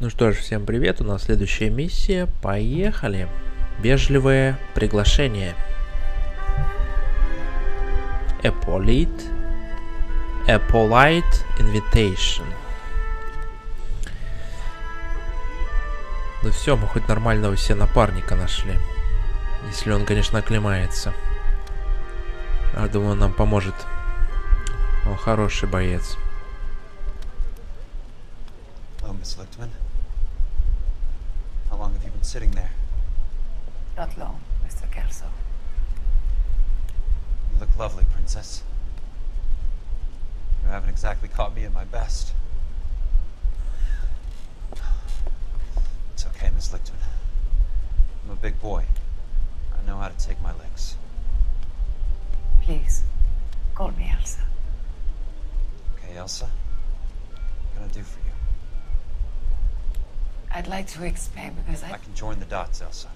Ну что ж, всем привет, у нас следующая миссия, поехали. Вежливое приглашение. A polite invitation. Ну все, мы хоть нормального себе напарника нашли. Если он, конечно, оклемается. Я думаю, он нам поможет. Он хороший боец. Hello, Miss Lichtman. How long have you been sitting there? Not long, Mr. Kelso. You look lovely, Princess. You haven't exactly caught me at my best. It's okay, Miss Lichtman. I'm a big boy. I know how to take my licks. Please, call me Elsa. Okay, Elsa? What can I do for you? I'd like to explain because I can join the dots, Elsa.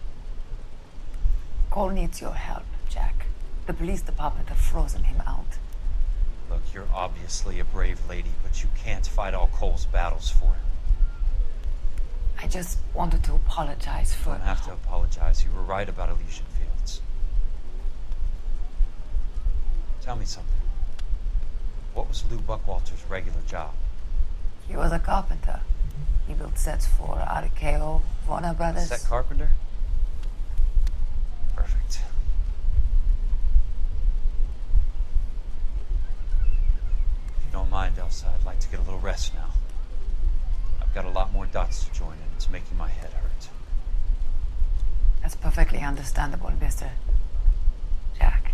Cole needs your help, Jack. The police department have frozen him out. Look, you're obviously a brave lady, but you can't fight all Cole's battles for him. I just wanted to apologize for... You don't have to apologize. You were right about Elysian Fields. Tell me something. What was Lou Buckwalter's regular job? He was a carpenter. He built sets for RKO, Warner Brothers. Set carpenter? Perfect. If you don't mind, Elsa, I'd like to get a little rest now. I've got a lot more dots to join, and it's making my head hurt. That's perfectly understandable, Mr. Jack.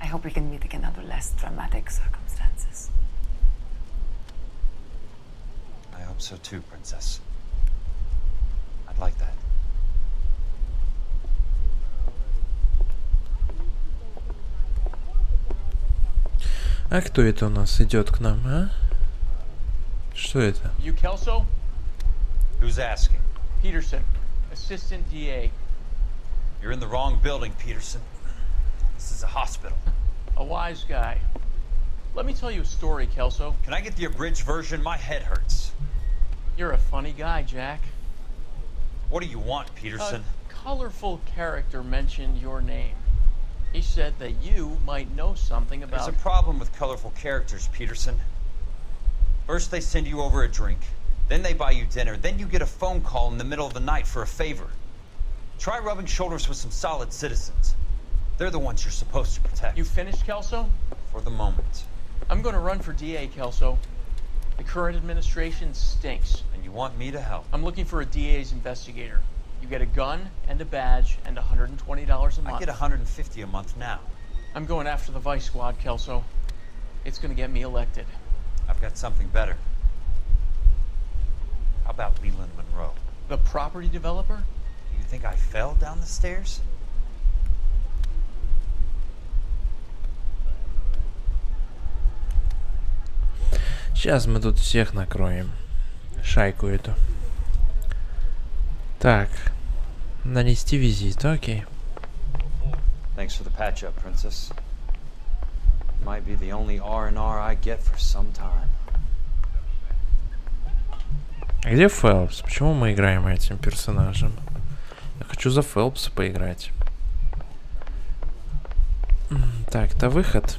I hope we can meet again under less dramatic circumstances. I hope so too, Princess. I'd like that. А кто это у нас идет к нам, а? Что это? You Kelso? Who's asking? Peterson, assistant DA. You're in the wrong building, Peterson. This is a hospital. A wise guy. Let me tell you a story, Kelso. Can I get the abridged version? My head hurts. You're a funny guy, Jack. What do you want, Peterson? A colorful character mentioned your name. He said that you might know something about... There's a problem with colorful characters, Peterson. First they send you over a drink, then they buy you dinner, then you get a phone call in the middle of the night for a favor. Try rubbing shoulders with some solid citizens. They're the ones you're supposed to protect. You finished, Kelso? For the moment. I'm going to run for DA, Kelso. The current administration stinks. And you want me to help? I'm looking for a DA's investigator. You get a gun and a badge and $120 a month. I get $150 a month now. I'm going after the Vice Squad, Kelso. It's going to get me elected. I've got something better. How about Leland Monroe? The property developer? Do you think I fell down the stairs? Сейчас мы тут всех накроем. Шайку эту. Так. Нанести визит, окей. Thanks for the patch-up, Princess. Might be the only R&R I get for some time. А где Фелпс? Почему мы играем этим персонажем? Я хочу за Фелпса поиграть. Так, это выход.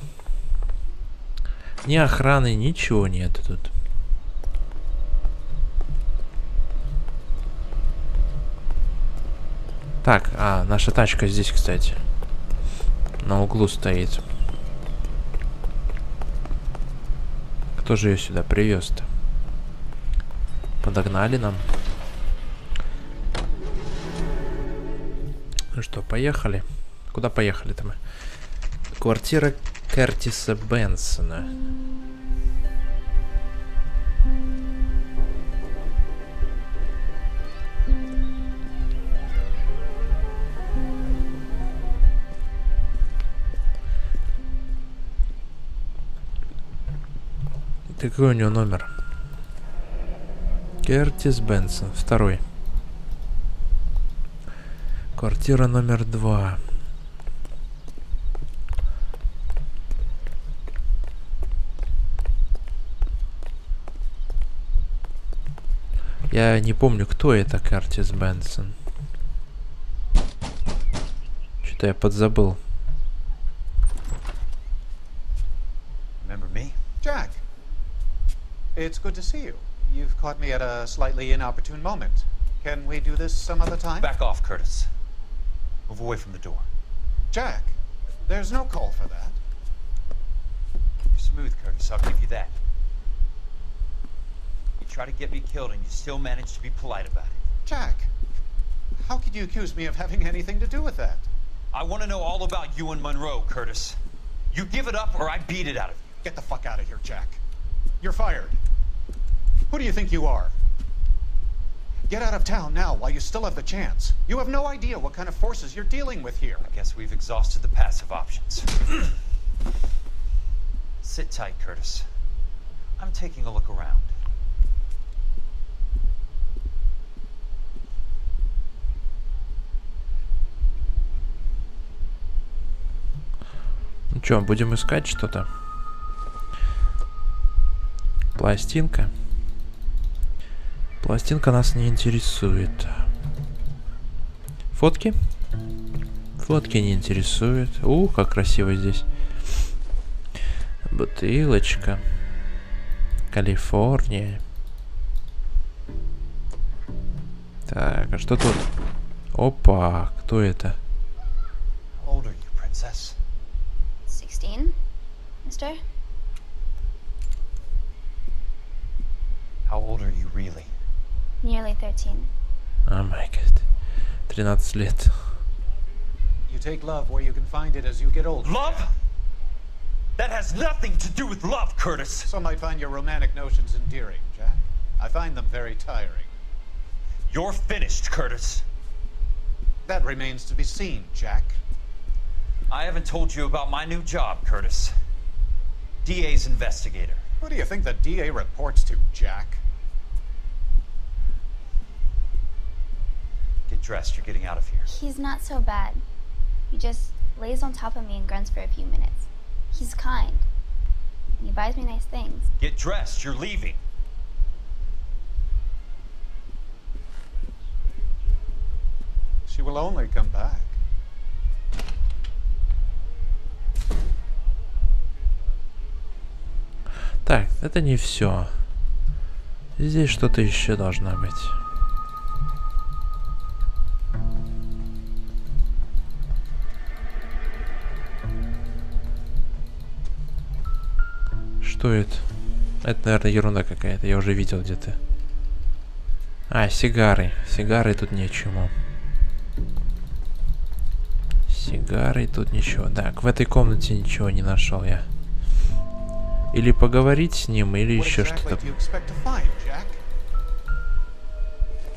Ни охраны, ничего нет тут. Так, наша тачка здесь, кстати. На углу стоит. Кто же ее сюда привез-то? Подогнали нам. Ну что, поехали? Куда поехали-то мы? Квартира Кертиса Бенсона. Какой у него номер? Кертис Бенсон, второй. Квартира номер 2. Я не помню, кто это, Кертис Бенсон. Что-то я подзабыл. Remember me? Jack, it's good to see you. You've caught me at a slightly inopportune moment. Can we do this some other time? Back off, Curtis. Move away from the door. Jack, there's no call for that. You're smooth, Curtis. I'll give you that. You try to get me killed and you still manage to be polite about it. Jack, how could you accuse me of having anything to do with that? I want to know all about you and Monroe, Curtis. You give it up or I beat it out of you. Get the fuck out of here, Jack. You're fired. Who do you think you are? Get out of town now while you still have the chance. You have no idea what kind of forces you're dealing with here. I guess we've exhausted the passive options. Sit tight, Curtis. I'm taking a look around. Ну что, будем искать что-то? Пластинка. Пластинка нас не интересует. Фотки? Фотки не интересуют. Как красиво здесь. Бутылочка. Калифорния. Так, а что тут? Опа, кто это? How old are you, princess? 16, mister? How old are you really? Nearly 13. О май гад. 13 лет. You take love where you can find it as you get older. Love? That has nothing to do with love, Curtis. Some might find your romantic notions endearing, Jack. I find them very tiring. You're finished, Curtis. That remains to be seen, Jack. I haven't told you about my new job, Curtis. DA's investigator. Who do you think the DA reports to, Jack? Get dressed, you're getting out of here. He's not so bad. He just lays on top of me and grunts for a few minutes. He's kind. And he buys me nice things. Get dressed, you're leaving. She will only come back. Так, это не все. Здесь что-то еще должно быть. Что это? Это, наверное, ерунда какая-то. Я уже видел где-то. А, сигары. Сигары тут ничего. Сигары тут ничего. Так, в этой комнате ничего не нашел я. Или поговорить с ним, или еще что-то.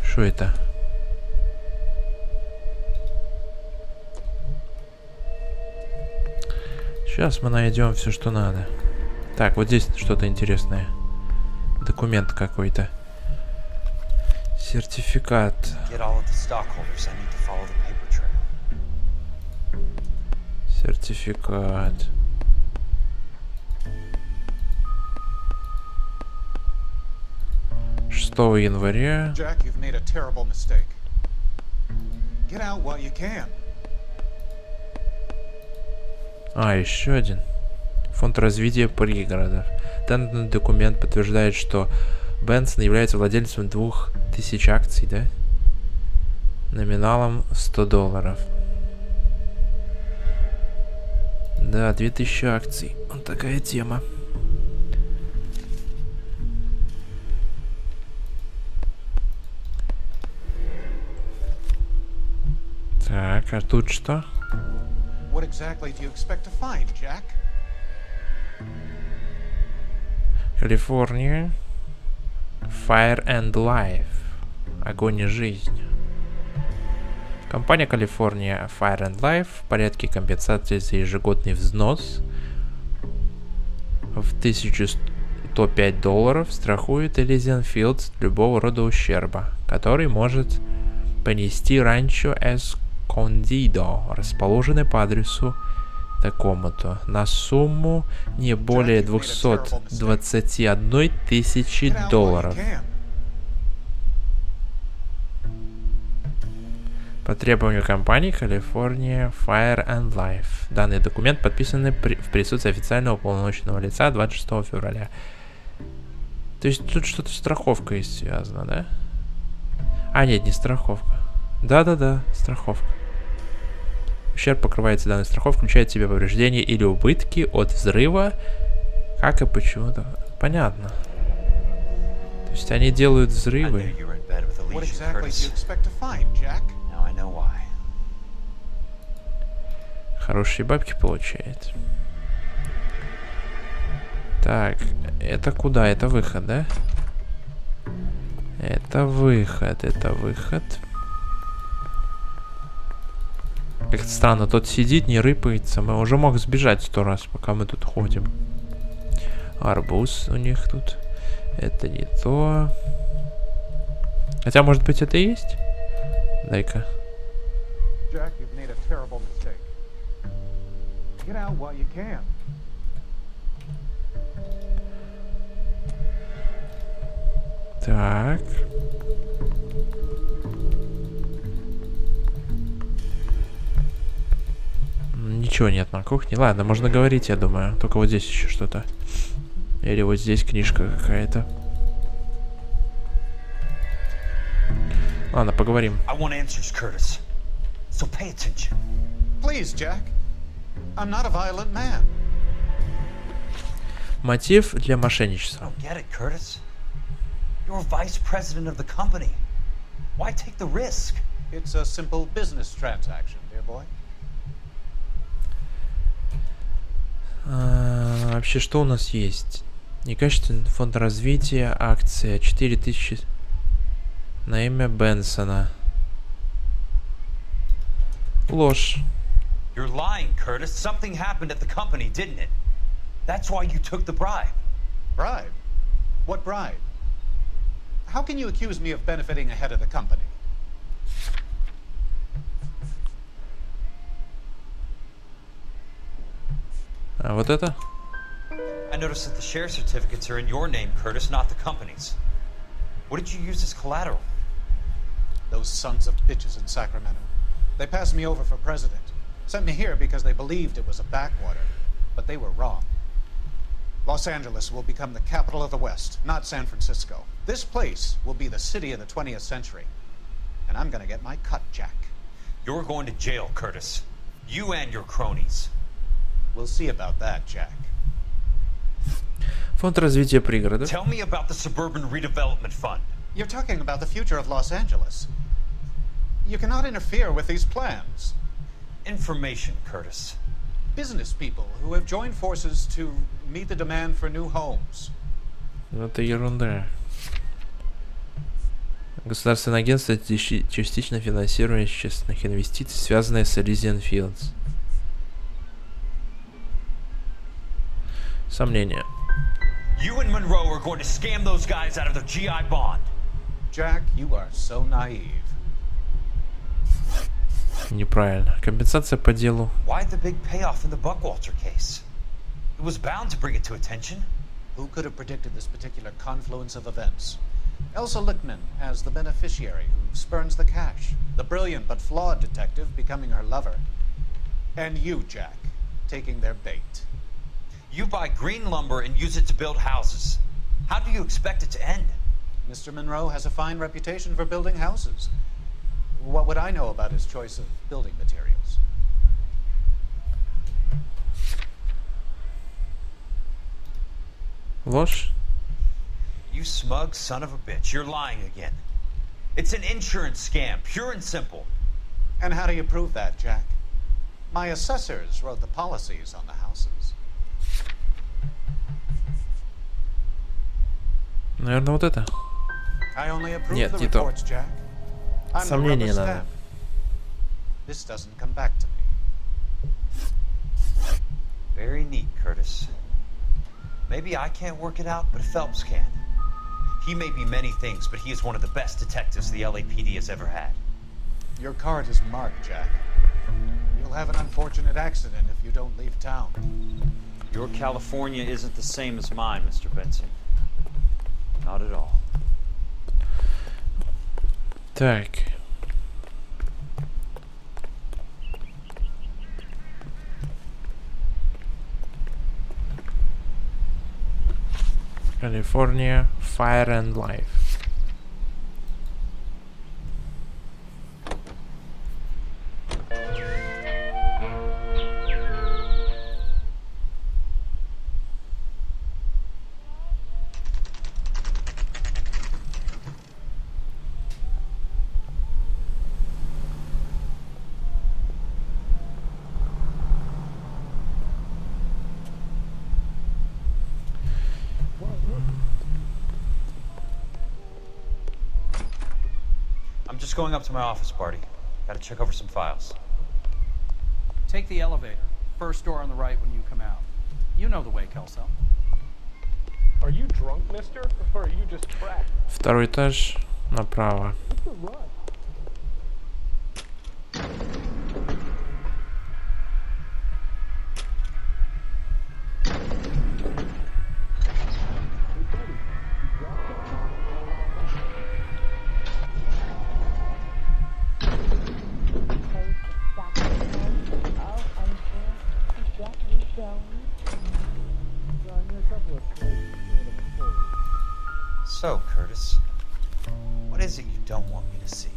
Что это? Сейчас мы найдем все, что надо. Так, вот здесь что-то интересное. Документ какой-то. Сертификат. Сертификат. Января. Jack, you've made a terrible mistake. Get out while you can. А, еще один. Фонд развития пригородов. Данный документ подтверждает, что Бенсон является владельцем 2000 акций, да? Номиналом $100. Да, 2000 акций. Вот такая тема. Так, а тут что? What exactly do you expect to find, Jack? Калифорния. Fire and Life. Огонь и жизнь. Компания Калифорния Fire and Life в порядке компенсации за ежегодный взнос в $1105 страхует Элизиан Филдс от любого рода ущерба, который может понести ранчо Эскондидо, расположенный по адресу такому-то, на сумму не более $221 000. По требованию компании California Fire and Life. Данный документ подписан в присутствии официального уполномоченного лица 26 февраля. То есть тут что-то с страховкой связано, да? А, нет, не страховка. Да-да-да, страховка. Ущерб покрывается данной страховкой, включает в себя повреждения или убытки от взрыва. Как и почему-то. Понятно. То есть они делают взрывы. Хорошие бабки получает. Так, это куда? Это выход, да? Это выход, это выход. Как-то странно, тот сидит, не рыпается. Мы уже мог сбежать 100 раз, пока мы тут ходим. Арбуз у них тут. Это не то. Хотя, может быть, это и есть? Дай-ка. Так. Ничего нет на кухне. Ладно, можно говорить, я думаю. Только вот здесь еще что-то. Или вот здесь книжка какая-то. Ладно, поговорим. Мотив для мошенничества. You're vice president of the company. Why take the risk? It's a simple business transaction, dear boy. Вообще, что у нас есть? Некачественный фонд развития, акция 4000 на имя Бенсона. Ложь. You're lying, Curtis. Something happened at the company, didn't it? That's why you took the bribe. Bribe? What bribe? How can you accuse me of benefiting ahead of the company? А вот это? I noticed that the share certificates are in your name, Curtis, not the company's. What did you use as collateral? Those sons of bitches in Sacramento. They passed me over for president. Sent me here because they believed it was a backwater. But they were wrong. Los Angeles will become the capital of the West, not San Francisco. This place will be the city of the 20th century. And I'm gonna get my cut, Jack. You're going to jail, Curtis. You and your cronies. We'll see about that, Jack. Фонд развития пригорода. Tell me about the Suburban Redevelopment Fund. You're talking about the future of Los Angeles. You cannot interfere with these plans. Information, Curtis. Business people who have joined forces to meet the demand for new homes. Это ерунда. Государственное агентство частично финансирует частных инвестиций, связанные с Elysian Fields. Сомнения. You and Monroe are going to scam those guys out of their GI bond. Jack, you are so naive. Неправильно. Компенсация по делу. Why the big payoff in the Buckwalter case? It was bound to bring it to attention. Who could have predicted this particular confluence of events? Elsa Lichtman as the beneficiary who spurns the cash. The brilliant but flawed detective becoming her lover. And you, Jack, taking their bait. You buy green lumber and use it to build houses. How do you expect it to end? Mr. Monroe has a fine reputation for building houses. What would I know about his choice of building materials? Ложь? You smug son of a bitch. You're lying again. It's an insurance scam, pure and simple. And how do you prove that, Jack? My assessors wrote the policies on the houses. Наверное, вот это. I only approve Нет, the не то. reports, Jack. I'm the Сомнения rubber надо. stamp. This doesn't come back to me. Very neat, Curtis. Maybe I can't work it out, but Phelps can. He may be many things, but he is one of the best detectives the LAPD has ever had. Your card is marked, Jack. You'll have an unfortunate accident if you don't leave town. Your California isn't the same as mine, Mr. Benson. Not at all. Так. California, Fire and Life. Just going up to my office, Barty. Gotta check over some files. Take the elevator. First door on the right when you come out. You know the way, Kelso. Are you drunk, mister? Or are you just cracked? Второй этаж направо. So, Curtis, what is it you don't want me to see?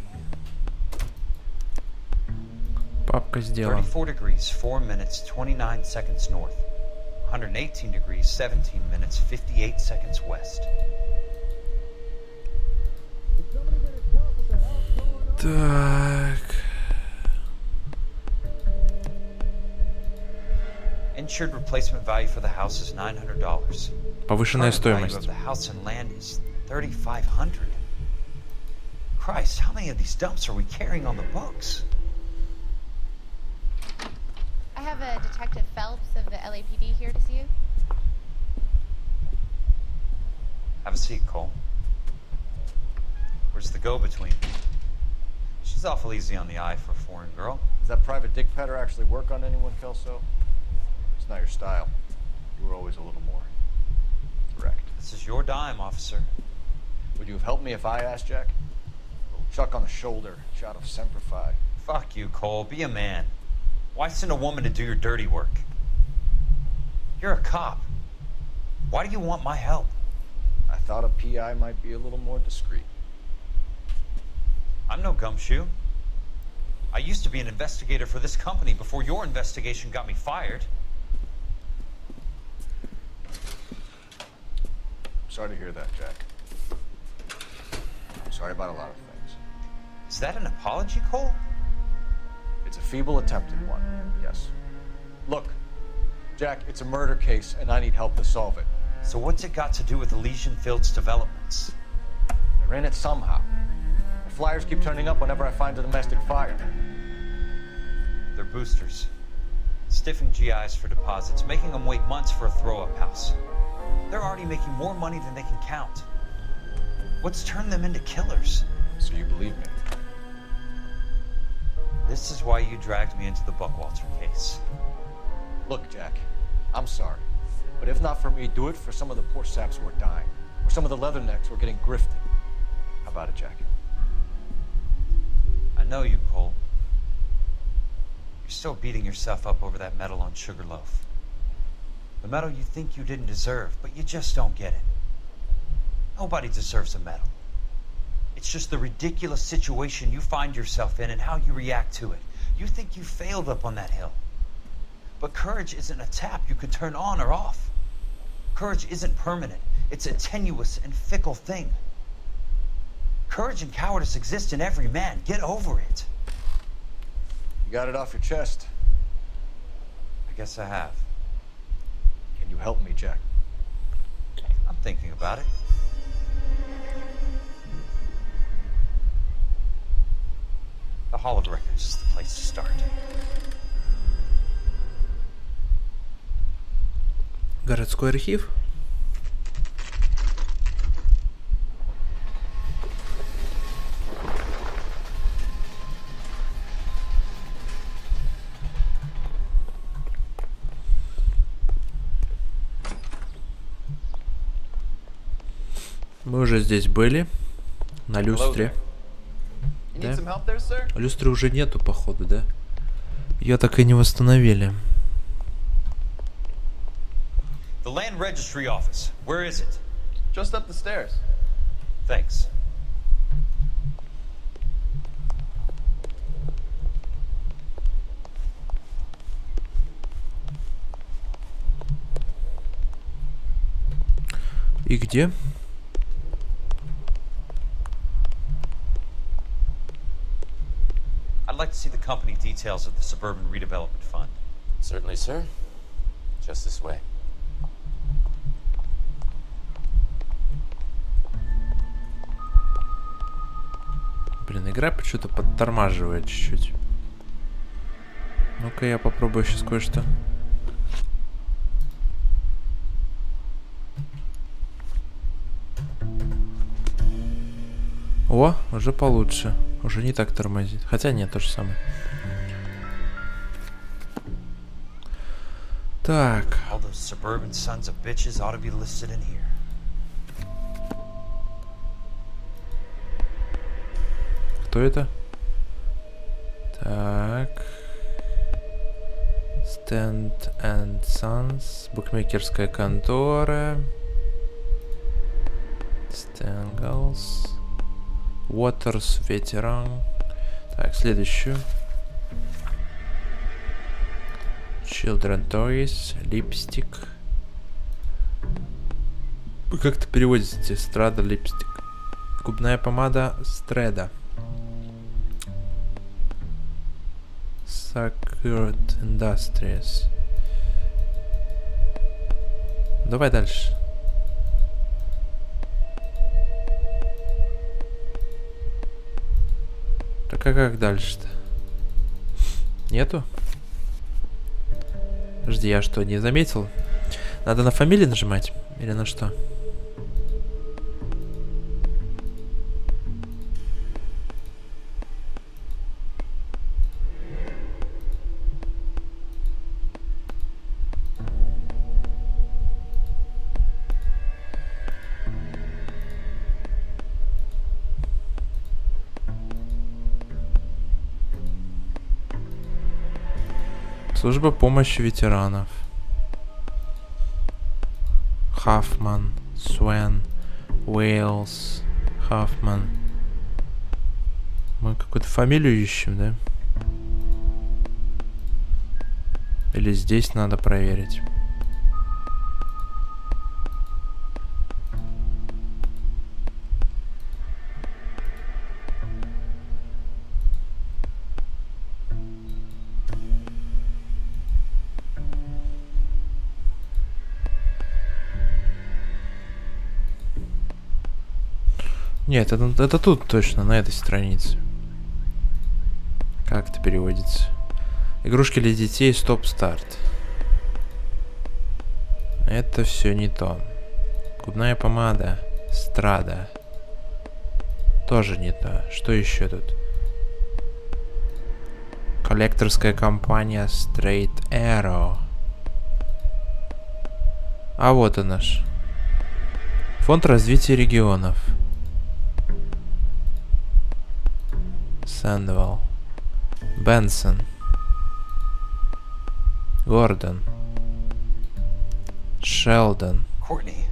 Папка сделана. 34 degrees, 4 minutes, 29 seconds north. 118 degrees, 17 minutes, 58 seconds west. Так. Insured replacement value for the house is $900. Повышенная Current value стоимость. of the house and land is $3,500. Christ, how many of these dumps are we carrying on the books? I have a Detective Phelps of the LAPD here to see you. Have a seat, Cole. Where's the go-between? She's awful easy on the eye for a foreign girl. Does that private dick petter actually work on anyone, Kelso? It's not your style. You were always a little more direct. This is your dime, officer. Would you have helped me if I asked, Jack? A little chuck on the shoulder, shot of Semper Fi. Fuck you, Cole. Be a man. Why send a woman to do your dirty work? You're a cop. Why do you want my help? I thought a PI might be a little more discreet. I'm no gumshoe. I used to be an investigator for this company before your investigation got me fired. Sorry to hear that, Jack. I'm sorry about a lot of things. Is that an apology, Cole? It's a feeble attempt at one, yes. Look, Jack, it's a murder case, and I need help to solve it. So what's it got to do with Elysian Fields developments? They're in it somehow. The flyers keep turning up whenever I find a domestic fire. They're boosters. Stiffing GIs for deposits, making them wait months for a throw-up house. They're already making more money than they can count. What's turned them into killers? So you believe me? This is why you dragged me into the Buckwalter case. Look, Jack, I'm sorry. But if not for me, do it for some of the poor saps who are dying. Or some of the leathernecks who are getting grifted. How about it, Jack? I know you, Cole. You're still beating yourself up over that medal on Sugarloaf. The medal you think you didn't deserve, but you just don't get it. Nobody deserves a medal. It's just the ridiculous situation you find yourself in and how you react to it. You think you failed up on that hill. But courage isn't a tap you can turn on or off. Courage isn't permanent. It's a tenuous and fickle thing. Courage and cowardice exist in every man. Get over it. You got it off your chest. I guess I have. Can you help me, Jack? I'm thinking about it. The Hall of Records is the place to start. Городской архив. Мы уже здесь были, на люстре. Да? Люстры уже нету, походу, да? Ее так и не восстановили. The Land Registry Office. Where is it? Just up the stairs. Thanks. И где? I'd like to see the company details of the Suburban Redevelopment Fund. Certainly, sir. Just this way. Блин, игра почему-то подтормаживает чуть-чуть. Ну-ка я попробую сейчас кое-что. О, уже получше. Уже не так тормозит. Хотя нет, то же самое. Так. Кто это? Так. Stand and Sons. Букмекерская контора. Stangles. Waters, ветеран. Так, следующую. Children Toys, липстик. Как это переводится? Страда, липстик. Губная помада, стреда. Sacred Industries. Давай дальше. Так а как дальше-то? Нету? Подожди, я что, не заметил? Надо на фамилии нажимать? Или на что? Служба помощи ветеранов. Хаффман, Суэн, Уэйлс, Хаффман. Мы какую-то фамилию ищем, да? Или здесь надо проверить? Нет, это тут точно, на этой странице. Как это переводится? Игрушки для детей, стоп-старт. Это все не то. Губная помада, страда. Тоже не то. Что еще тут? Коллекторская компания Straight Arrow. А вот он наш. Фонд развития регионов. Сэндвелл, Бенсон, Гордон, Шелдон. Courtney,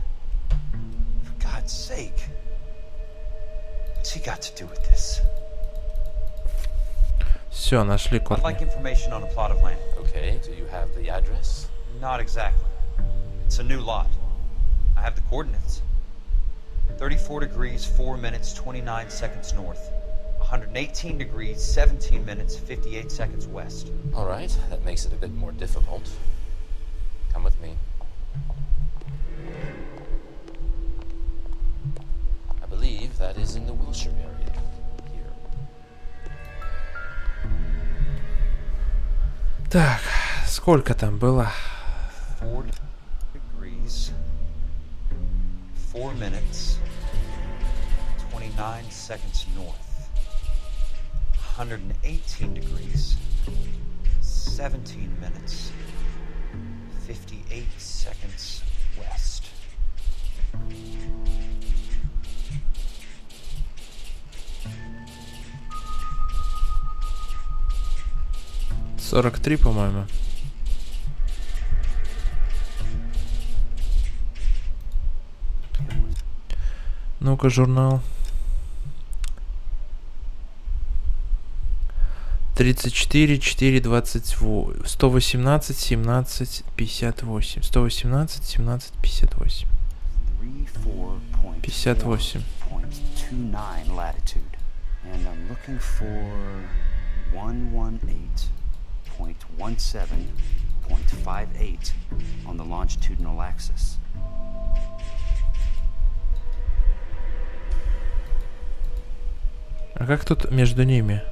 for God's sake, what's he got to do with this? Все, нашли Кортни. I'd like information on a plot of land. Okay, do you have the address? Not exactly. It's a new lot. I have the coordinates. 34 degrees, 4 minutes, 29 seconds north. 118 degrees, 17 minutes, 58 seconds west. All right, that makes it a bit more difficult. Come with me. I believe that is in the Wilshire area. Here. Так, сколько там было? 4 degrees, 4 minutes, 29 seconds north. 118 degrees, 17 minutes, 58 seconds west. $43, по-моему. Ну-ка, журнал. 34, 4, 28, 118, 17, 58. 118, 17, 58. 58. And I'm looking for 118.17.58 on the longitudinal axis. А как тут между ними?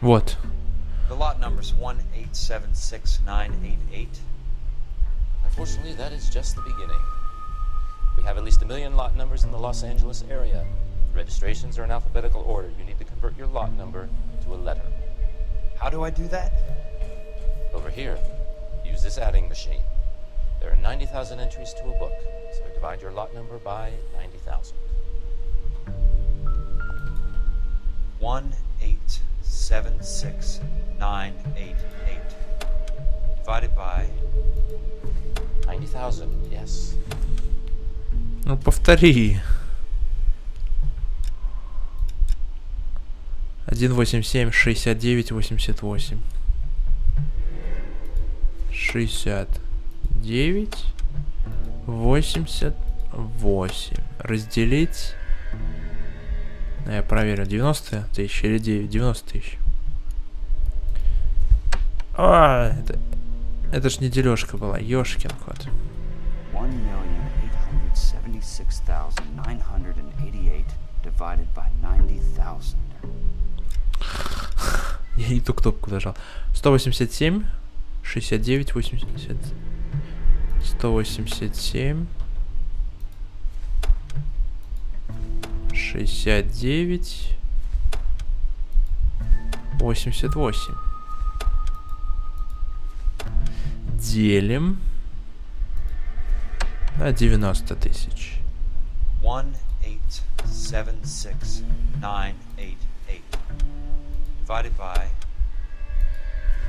Вот. The lot number's 1876988. Unfortunately, that is just the beginning. We have at least 1 million lot numbers in the Los Angeles area. The registrations are in alphabetical order. You need to convert your lot number to a letter. How do I do that? Over here, use this adding machine. There are 90,000 entries to a book, so divide your lot number by 90,000. 1876988 divided by 90,000. Yes. Ну, повтори. 187 69 88. 69 88. Разделить. Я проверю, 90 тысяч или 90 тысяч. А, это ж не дележка была, ёшкин кот. 1,876,988 divided by 90,000. Я не ту кнопку нажал. 187 69 80. 187 69 88. Делим на 90 тысяч. 1876988 divided by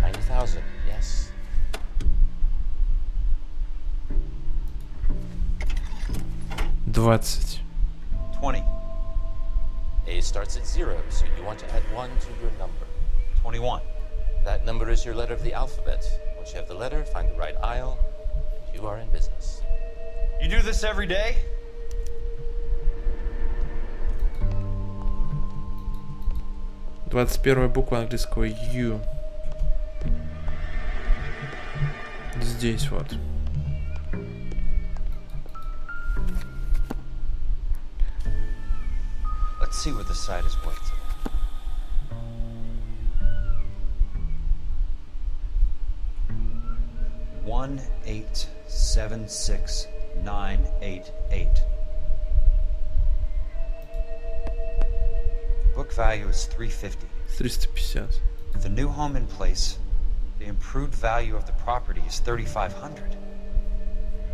90,000. Yes. $20. 20. A starts at 0, so you want to add 1 to your number. 21. That number is your letter of the alphabet. Once you have the letter, find the right aisle, and you are in business. You do this every day? Первая буква английского U. Здесь вот. Let's see what the site is worth today. $1,876,988. Book value is $350. 350. With a new home in place, the improved value of the property is $3,500.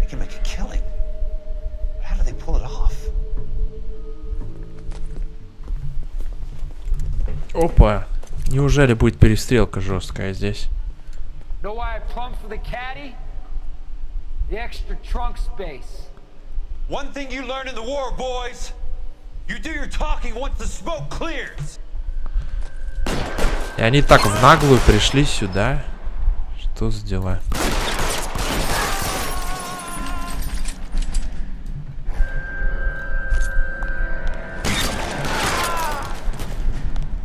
They can make a killing. But how do they pull it off? Опа. Неужели будет перестрелка жесткая здесь? Know why I plumbed for the caddy? The extra trunk space. One thing you learn in the war, boys. You do your talking once the smoke clears. И они так в наглую пришли сюда. Что за дела?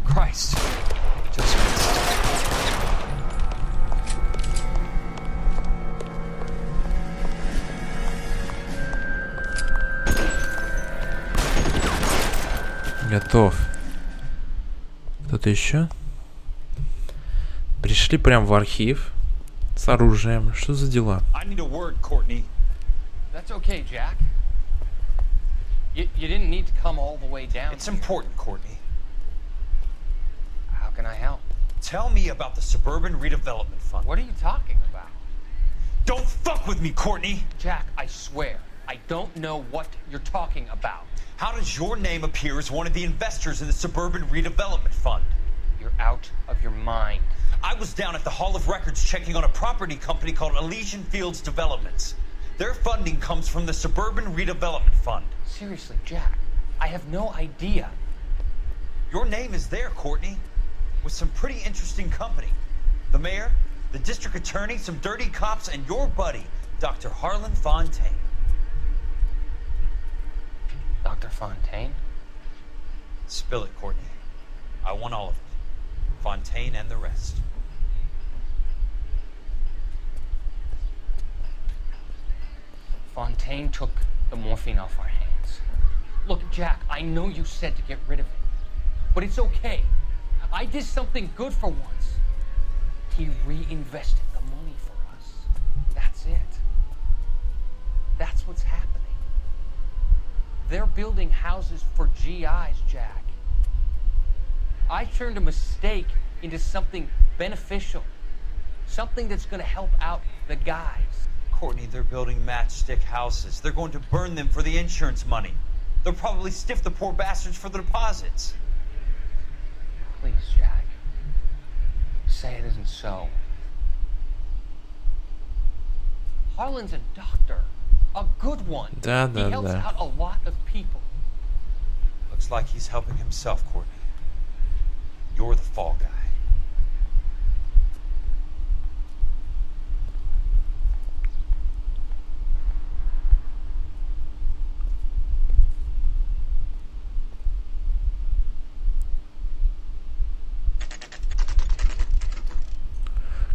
Christ. Just missed. Готов. Кто-то еще? Пришли прям в архив с оружием. Что за дела? I need a word, Courtney. That's okay, Jack. You didn't need to come all the way down. It's important, Courtney. How can I help? Tell me about the Suburban Redevelopment Fund. What are you talking about? Don't fuck with me, Courtney! Jack, I swear, I don't know what you're talking about. How does your name appear as one of the investors in the Suburban Redevelopment Fund? You're out of your mind. I was down at the Hall of Records checking on a property company called Elysian Fields Developments. Their funding comes from the Suburban Redevelopment Fund. Seriously, Jack, I have no idea. Your name is there, Courtney, with some pretty interesting company. The mayor, the district attorney, some dirty cops, and your buddy, Dr. Harlan Fontaine. Dr. Fontaine? Spill it, Courtney. I want all of it. Fontaine and the rest. Fontaine took the morphine off our hands. Look, Jack, I know you said to get rid of it, but it's okay. I did something good for once. He reinvested the money for us. That's it. That's what's happening. They're building houses for GIs, Jack. I turned a mistake into something beneficial. Something that's going to help out the guys. Courtney, they're building matchstick houses. They're going to burn them for the insurance money. They'll probably stiff the poor bastards for the deposits. Please, Jack. Say it isn't so. Harlan's a doctor. A good one. He helps out a lot of people. Looks like he's helping himself, Courtney. You're the fall guy.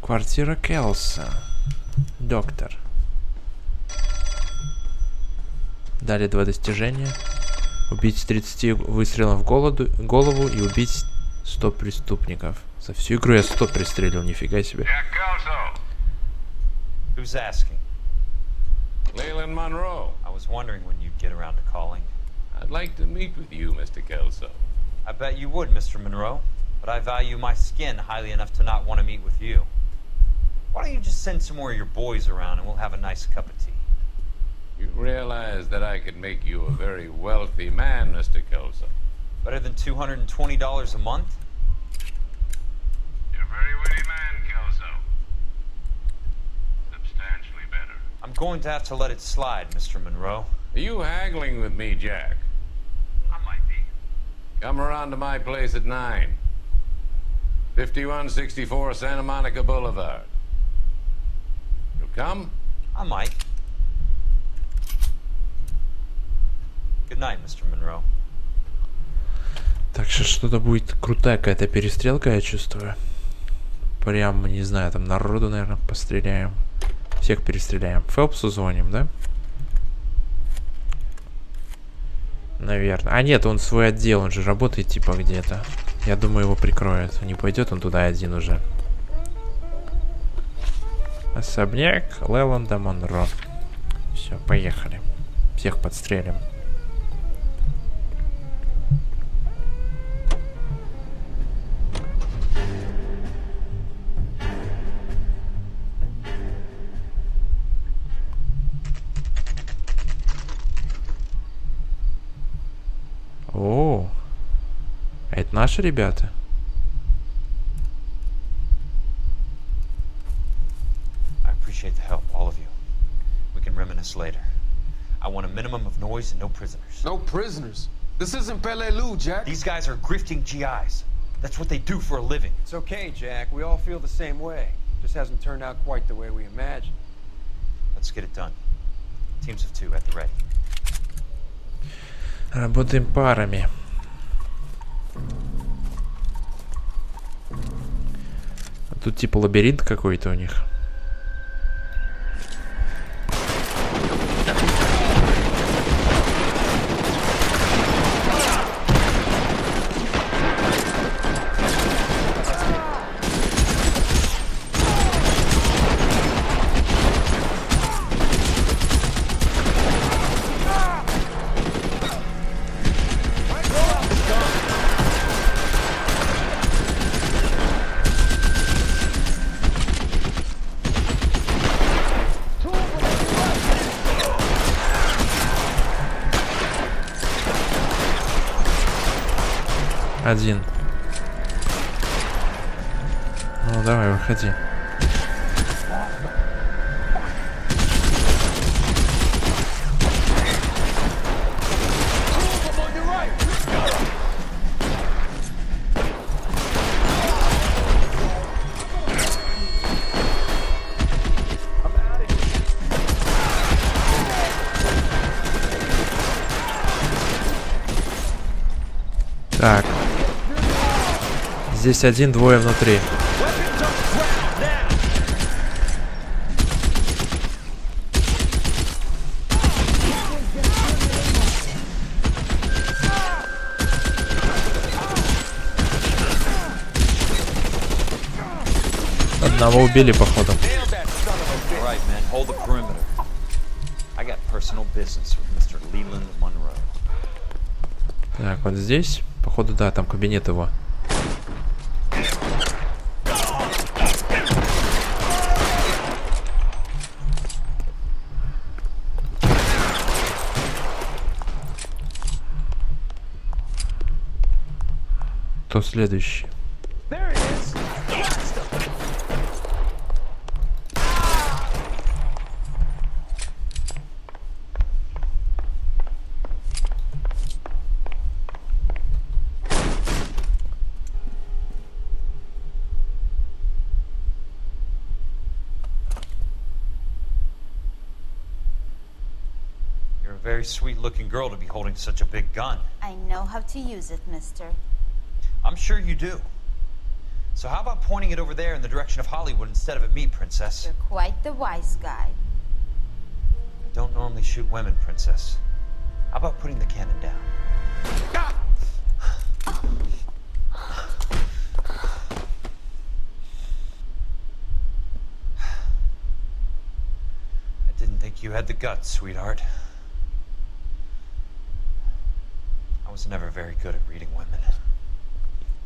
Квартира Келса. Доктор. Далее 2 достижения. Убить с 30 выстрелов в голову и убить 100 преступников. За всю игру я 100 пристрелил, нифига себе. Who's asking? Leland Monroe. I was wondering when you'd get around to calling. I'd like to meet with you, Mr. Kelso. I bet you would, Mr. Monroe. But I value my skin highly enough to not want to meet with you. Why don't you just send some more of your boys around and we'll have a nice cup of tea? You realize that I could make you a very wealthy man, Mr. Kelso. Better than $220 a month? You're a very witty man, Kelso. Substantially better. I'm going to have to let it slide, Mr. Monroe. Are you haggling with me, Jack? I might be. Come around to my place at 9. 5164 Santa Monica Boulevard. You'll come? I might. Good night, Mr. Monroe. Так, сейчас что-то будет крутая какая-то перестрелка, я чувствую. Прям, не знаю, там народу, наверное, постреляем. Всех перестреляем. Фелпсу звоним, да? Наверное. А нет, он свой отдел, он же работает типа где-то. Я думаю, его прикроют. Не пойдет он туда один уже. Особняк Леланда Монро. Все, поехали. Всех подстрелим. О, это наши ребята? I appreciate the help, all of you. We can reminisce later. I want a minimum of noise and no prisoners. No prisoners? This isn't Pelelu, Jack. These guys are grifting GIs. That's what they do for a living. It's okay, Jack. We all feel the same way. Just hasn't turned out quite the way we imagined. Let's get it done. Teams of 2 at the ready. Работаем парами. Тут типа лабиринт какой-то у них. Один. Ну, давай, выходи. Так. Здесь один, двое внутри. Одного убили, походу. Так, вот здесь, походу, да, там кабинет его. Кто следующий? Very sweet-looking girl to be holding such a big gun. I know how to use it, mister. I'm sure you do. So how about pointing it over there in the direction of Hollywood instead of at me, Princess? You're quite the wise guy. I don't normally shoot women, Princess. How about putting the cannon down? I didn't think you had the guts, sweetheart. I was never very good at reading women.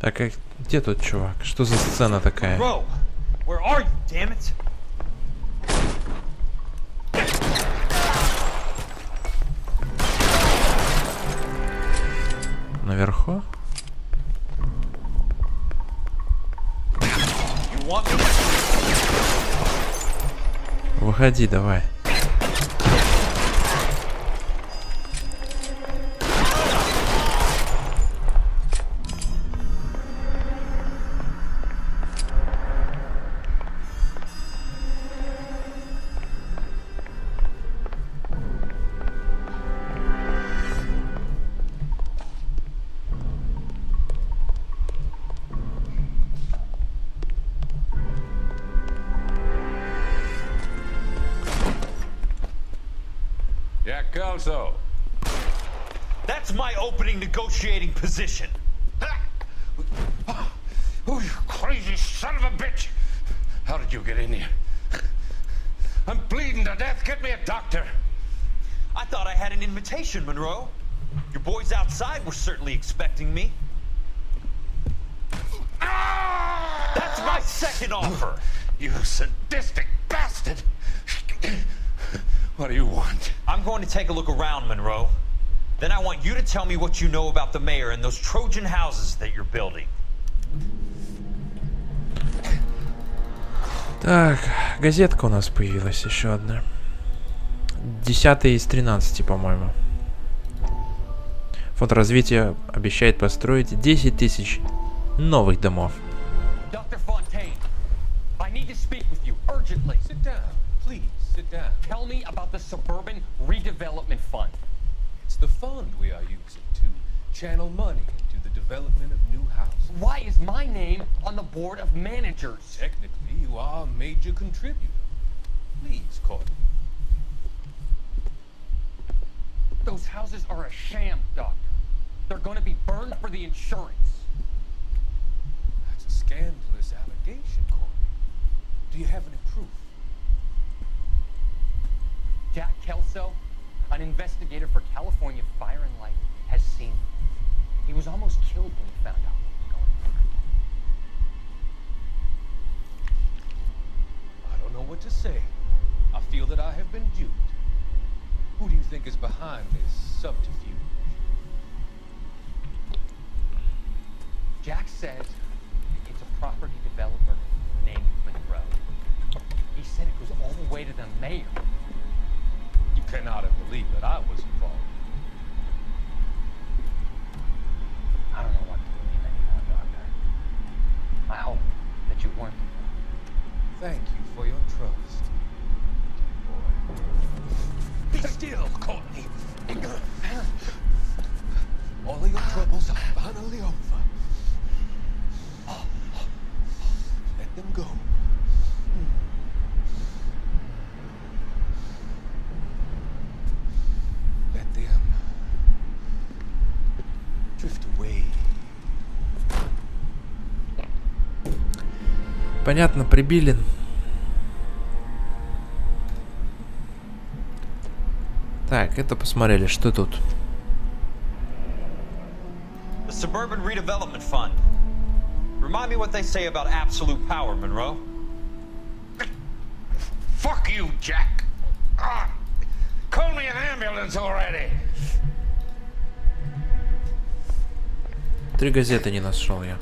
Так, а где тот чувак? Что за сцена такая? Bro, where are you, damn it? Наверху? Выходи, давай. Also, that's my opening negotiating position. Oh, you crazy son of a bitch! How did you get in here? I'm bleeding to death. Get me a doctor. I thought I had an invitation, Monroe. Your boys outside were certainly expecting me. That's my second offer. You sadistic bastard! What do you want? I'm going to take a look around, Monroe. Then I want you to tell me what you know about the mayor and those Trojan houses that you're building. Так, газетка у нас появилась еще одна. 10 из 13, по-моему. Фонд развития обещает построить 10 тысяч новых домов. Sit down. Tell me about the Suburban Redevelopment Fund. It's the fund we are using to channel money into the development of new houses. Why is my name on the board of managers? Technically, you are a major contributor. Please, Courtney. Those houses are a sham, Doctor. They're going to be burned for the insurance. That's a scandalous allegation, Courtney. Do you have any proof? Jack Kelso, an investigator for California Fire and Life, has seen me. He was almost killed when he found out what was going on. I don't know what to say. I feel that I have been duped. Who do you think is behind this subterfuge? Jack says it's a property developer named Monroe. He said it goes all the way to the mayor. You cannot have believed that I was involved. I don't know what to believe anymore, Doctor. I hope that you weren't. Thank you for your trust. Boy. Be still, Courtney. All of your troubles are finally over. Let them go. Let them drift away. Понятно, прибили. Так, это посмотрели, что тут? The Suburban Redevelopment Fund. Remind me what they say about absolute power, Monroe. Fuck you, Jack. Call me an ambulance already. 3 газеты не нашел я.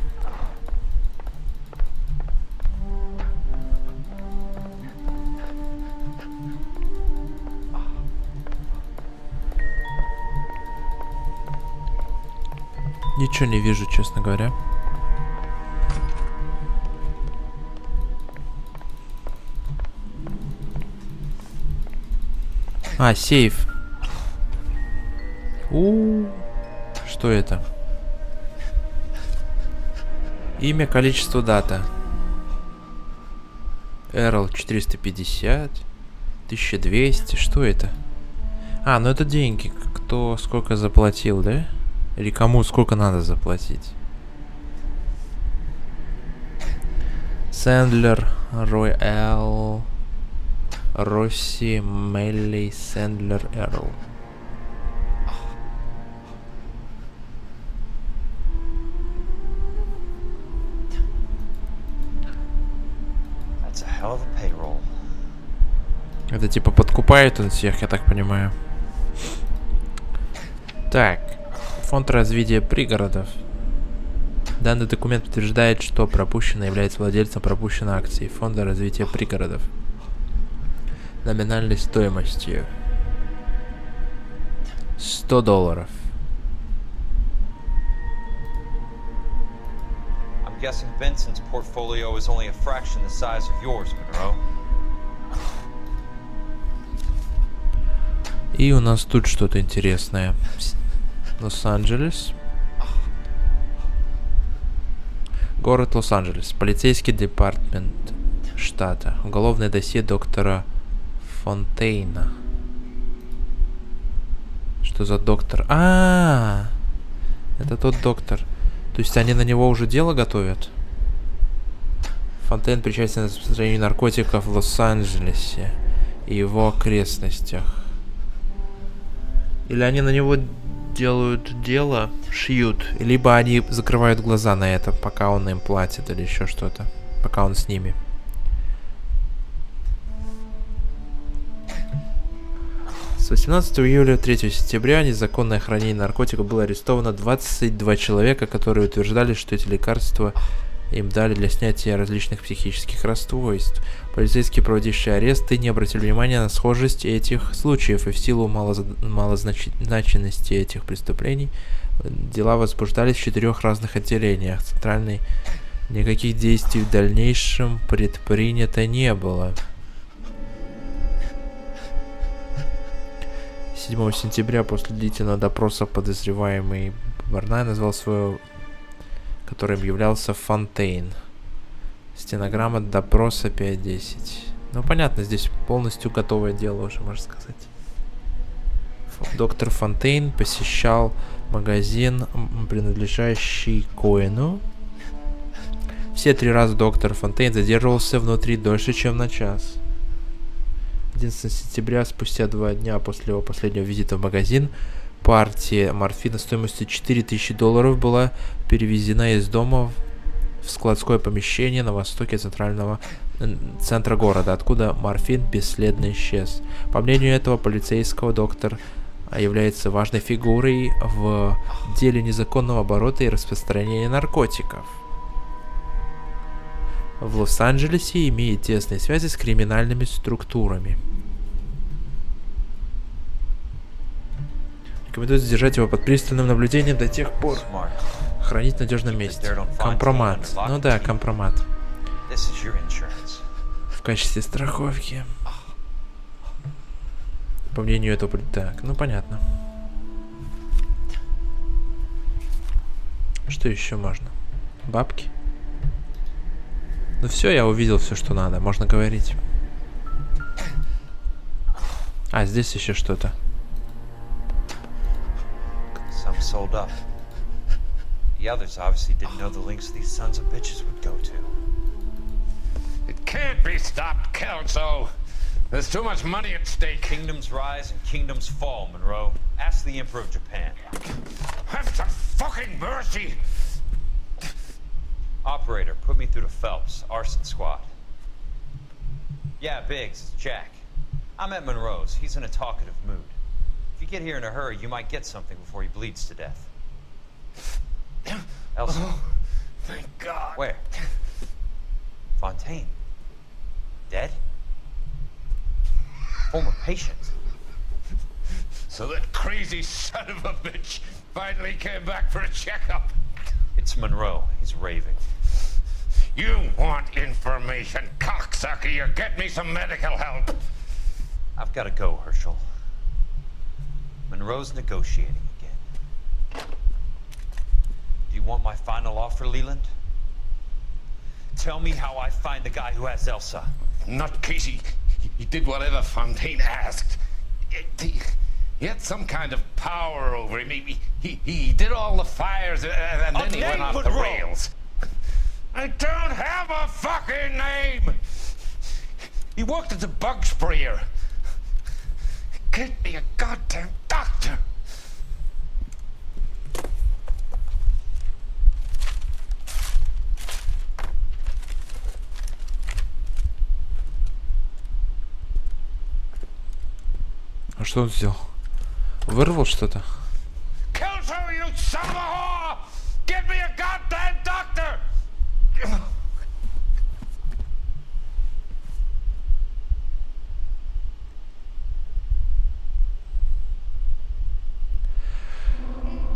Ничего не вижу, честно говоря. А, сейф. Что это? Имя, количество, дата. Эрл 450. 1200. Что это? А, ну это деньги. Кто сколько заплатил, да? Или кому сколько надо заплатить? Сэндлер, Роял, Росси, Мелли, Сэндлер, Эрл. That's a hell of a payroll. Это типа подкупает он всех, я так понимаю. Так. Фонд развития пригородов. Данный документ подтверждает, что пропущенный является владельцем пропущенной акции Фонда развития пригородов. Номинальной стоимостью $100. I'm guessing Benson's portfolio is only a fraction the size of yours, Monroe. И у нас тут что-то интересное. Лос-Анджелес. Город Лос-Анджелес. Полицейский департамент штата. Уголовное досье доктора Фонтейна. Что за доктор? Это тот доктор. То есть они на него уже дело готовят? Фонтейн причастен к распространению наркотиков в Лос-Анджелесе и его окрестностях. Или они на него делают дело, шьют, либо они закрывают глаза на это, пока он им платит, или еще что-то, пока он с ними. С 18 июля 3 сентября незаконное хранение наркотиков было арестовано 22 человека, которые утверждали, что эти лекарства им дали для снятия различных психических расстройств. Полицейские, проводившие аресты, не обратили внимания на схожесть этих случаев, и в силу малозначительности этих преступлений дела возбуждались в 4 разных отделениях. Центральной никаких действий в дальнейшем предпринято не было. 7 сентября после длительного допроса подозреваемый Барнай назвал своего, которым являлся Фонтейн. Стенограмма допроса 5:10. Ну, понятно, здесь полностью готовое дело уже, можно сказать. Доктор Фонтейн посещал магазин, принадлежащий Коэну. Все 3 раза доктор Фонтейн задерживался внутри дольше, чем на час. 11 сентября, спустя 2 дня после его последнего визита в магазин, партия морфина стоимостью $4000 была перевезена из дома в складское помещение на востоке центра города, откуда морфин бесследно исчез. По мнению этого полицейского, доктор является важной фигурой в деле незаконного оборота и распространения наркотиков. В Лос-Анджелесе имеет тесные связи с криминальными структурами. Рекомендуется держать его под пристальным наблюдением до тех пор. Хранить в надежном месте. Компромат. Ну да, компромат. В качестве страховки. По мнению этого... Так, ну понятно. Что еще можно? Бабки? Ну все, я увидел все, что надо. Можно говорить. А, здесь еще что-то. Some sold up. The others obviously didn't know the links these sons of bitches would go to. It can't be stopped, Kelso. There's too much money at stake. Kingdoms rise and kingdoms fall, Monroe. Ask the Emperor of Japan. Have some fucking mercy! Operator, put me through to Phelps, arson squad. Yeah, Biggs, it's Jack. I'm at Monroe's. He's in a talkative mood. If you get here in a hurry, you might get something before he bleeds to death. Elsa. Oh, thank God. Where? Fontaine. Dead? Former patient. So that crazy son of a bitch finally came back for a checkup. It's Monroe. He's raving. You want information, cocksucker. You get me some medical help. I've got to go, Herschel. Monroe's negotiating again. Do you want my final offer, Leland? Tell me how I find the guy who has Elsa. Not Casey. He did whatever Fontaine asked. He had some kind of power over him. He did all the fires and then he went off the rails. I don't have a fucking name! He worked as a bug sprayer. Get me a goddamn doctor! А что он сделал? Вырвал что-то? Kelso, you son of a whore! Get me a goddamn doctor!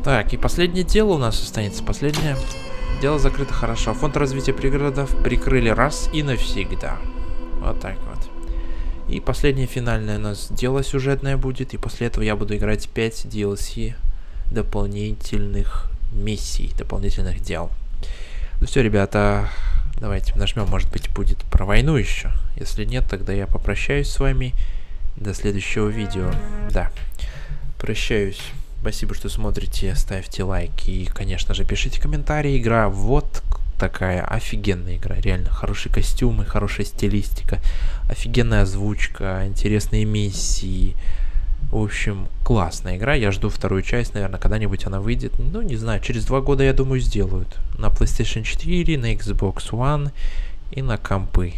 Так, и последнее дело у нас останется. Последнее дело закрыто хорошо. Фонд развития пригородов прикрыли раз и навсегда. Вот так вот. И последнее финальное у нас дело сюжетное будет. И после этого я буду играть 5 DLC дополнительных миссий, дополнительных дел. Ну все, ребята, давайте нажмем, может быть, будет про войну еще. Если нет, тогда я попрощаюсь с вами. До следующего видео. Да, прощаюсь. Спасибо, что смотрите, ставьте лайки и, конечно же, пишите комментарии. Игра вот такая офигенная игра, реально. Хорошие костюмы, хорошая стилистика, офигенная озвучка, интересные миссии. В общем, классная игра. Я жду вторую часть, наверное, когда-нибудь она выйдет. Ну, не знаю, через 2 года, я думаю, сделают. На PlayStation 4, на Xbox One и на компы.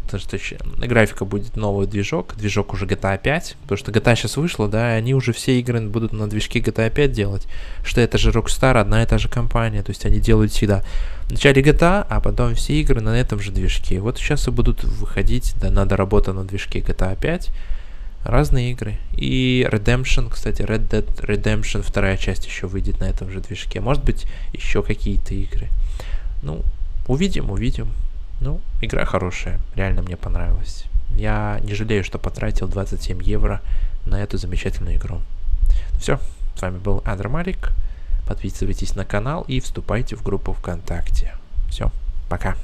Потому что графика будет новый движок уже GTA 5, потому что GTA сейчас вышла, да, они уже все игры будут на движке GTA 5 делать, что это же Rockstar, одна и та же компания, то есть они делают всегда вначале GTA, а потом все игры на этом же движке. Вот сейчас и будут выходить, да, на доработанном движке GTA 5 разные игры. И Redemption, кстати, Red Dead Redemption 2 часть еще выйдет на этом же движке. Может быть, еще какие-то игры. Ну, увидим. Ну, игра хорошая, реально мне понравилась. Я не жалею, что потратил 27 евро на эту замечательную игру. Все, с вами был Марик. Подписывайтесь на канал и вступайте в группу ВКонтакте. Все, пока.